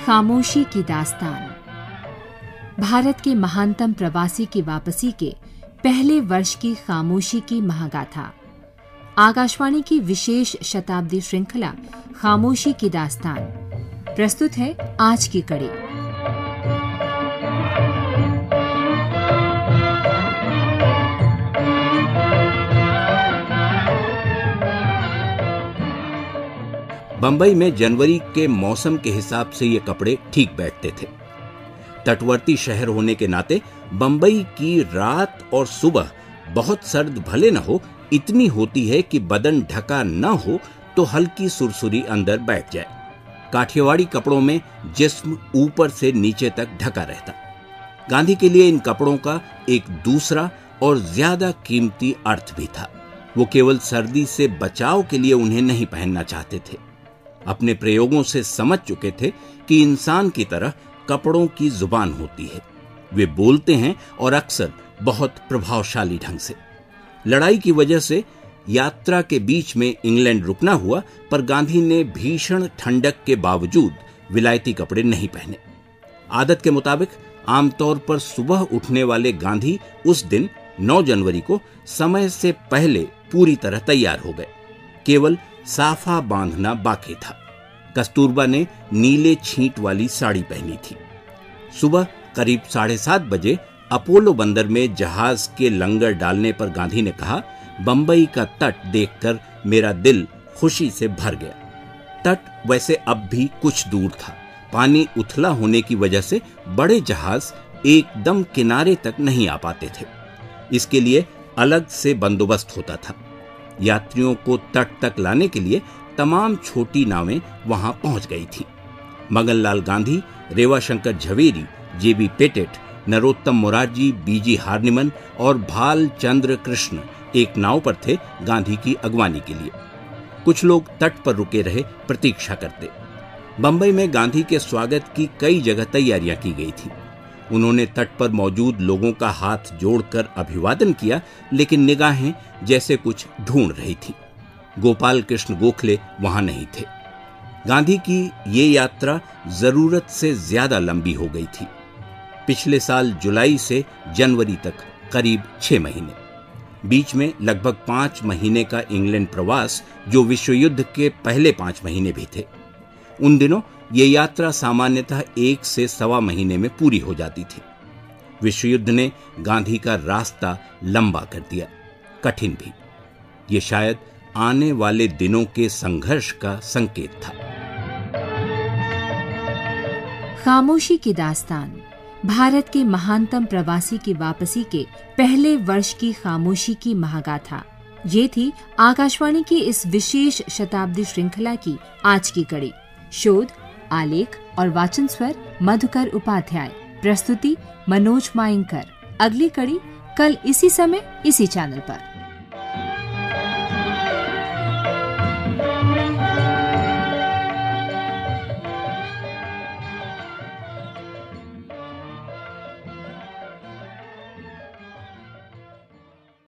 खामोशी की दास्तान। भारत के महानतम प्रवासी की वापसी के पहले वर्ष की खामोशी की महागाथा। आकाशवाणी की विशेष शताब्दी श्रृंखला खामोशी की दास्तान प्रस्तुत है आज की कड़ी। बंबई में जनवरी के मौसम के हिसाब से ये कपड़े ठीक बैठते थे। तटवर्ती शहर होने के नाते बंबई की रात और सुबह बहुत सर्द भले न हो, इतनी होती है कि बदन ढका न हो तो हल्की सुरसुरी अंदर बैठ जाए। काठियावाड़ी कपड़ों में जिस्म ऊपर से नीचे तक ढका रहता। गांधी के लिए इन कपड़ों का एक दूसरा और ज्यादा कीमती अर्थ भी था। वो केवल सर्दी से बचाव के लिए उन्हें नहीं पहनना चाहते थे। अपने प्रयोगों से समझ चुके थे कि इंसान की तरह कपड़ों की जुबान होती है। वे बोलते हैं और अक्सर बहुत प्रभावशाली ढंग से। लड़ाई की वजह से यात्रा के बीच में इंग्लैंड रुकना हुआ, पर गांधी ने भीषण ठंडक के बावजूद विलायती कपड़े नहीं पहने। आदत के मुताबिक आमतौर पर सुबह उठने वाले गांधी उस दिन 9 जनवरी को समय से पहले पूरी तरह तैयार हो गए। केवल साफा बांधना बाकी था। कस्तूरबा ने नीले छींट वाली साड़ी पहनी थी। सुबह करीब 7:30 बजे अपोलो बंदर में जहाज के लंगर डालने पर गांधी ने कहा, बंबई का तट देखकर मेरा दिल खुशी से भर गया। तट वैसे अब भी कुछ दूर था। पानी उथला होने की वजह से बड़े जहाज एकदम किनारे तक नहीं आ पाते थे। इसके लिए अलग से बंदोबस्त होता था। यात्रियों को तट तक लाने के लिए तमाम छोटी नावें वहां पहुंच गई थी। मगनलाल गांधी, रेवाशंकर झवेरी, जेबी पेटेट, नरोत्तम मोरारजी, बीजी हार्निमन और भाल चंद्र कृष्ण एक नाव पर थे गांधी की अगवानी के लिए। कुछ लोग तट पर रुके रहे, प्रतीक्षा करते। बंबई में गांधी के स्वागत की कई जगह तैयारियां की गई थी। उन्होंने तट पर मौजूद लोगों का हाथ जोड़कर अभिवादन किया, लेकिन निगाहें जैसे कुछ ढूंढ रही थी। गोपाल कृष्ण गोखले वहां नहीं थे। गांधी की ये यात्रा जरूरत से ज्यादा लंबी हो गई थी। पिछले साल जुलाई से जनवरी तक करीब 6 महीने। बीच में लगभग 5 महीने का इंग्लैंड प्रवास, जो विश्व युद्ध के पहले 5 महीने भी थे। उन दिनों ये यात्रा सामान्यतः 1 से सवा महीने में पूरी हो जाती थी। विश्व युद्ध ने गांधी का रास्ता लंबा कर दिया, कठिन भी। ये शायद आने वाले दिनों के संघर्ष का संकेत था। खामोशी की दास्तान, भारत के महानतम प्रवासी की वापसी के पहले वर्ष की खामोशी की महागाथा। ये थी आकाशवाणी की इस विशेष शताब्दी श्रृंखला की आज की कड़ी। शोध, आलेख और वाचन स्वर मधुकर उपाध्याय। प्रस्तुति मनोज मायंकर। अगली कड़ी कल इसी समय इसी चैनल पर।